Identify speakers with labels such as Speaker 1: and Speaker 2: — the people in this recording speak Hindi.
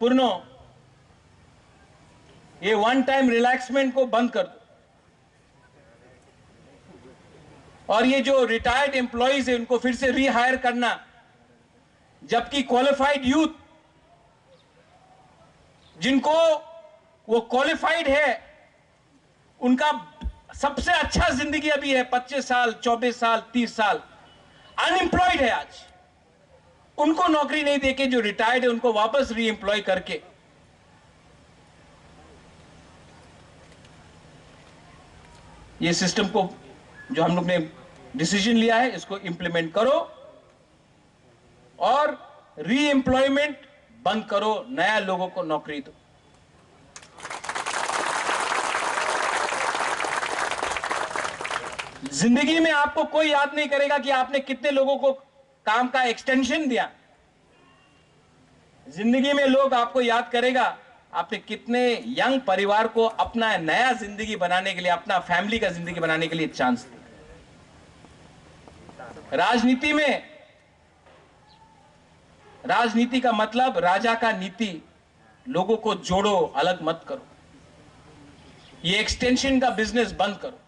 Speaker 1: पुरनो, ये वन टाइम रिलैक्समेंट को बंद कर दो और ये जो रिटायर्ड एम्प्लॉइज है उनको फिर से रीहायर करना, जबकि क्वालिफाइड यूथ जिनको वो क्वालिफाइड है उनका सबसे अच्छा जिंदगी अभी है 25 साल, 24 साल, 30 साल, अनएम्प्लॉयड है आज, उनको नौकरी नहीं देके जो रिटायर्ड है उनको वापस री एम्प्लॉय करके ये सिस्टम को जो हम लोग ने डिसीजन लिया है इसको इंप्लीमेंट करो और री एम्प्लॉयमेंट बंद करो, नया लोगों को नौकरी दो। जिंदगी में आपको कोई याद नहीं करेगा कि आपने कितने लोगों को काम का एक्सटेंशन दिया। जिंदगी में लोग आपको याद करेगा आपने कितने यंग परिवार को अपना नया जिंदगी बनाने के लिए, अपना फैमिली का जिंदगी बनाने के लिए चांस दिया। राजनीति का मतलब राजा का नीति, लोगों को जोड़ो, अलग मत करो। ये एक्सटेंशन का बिजनेस बंद करो।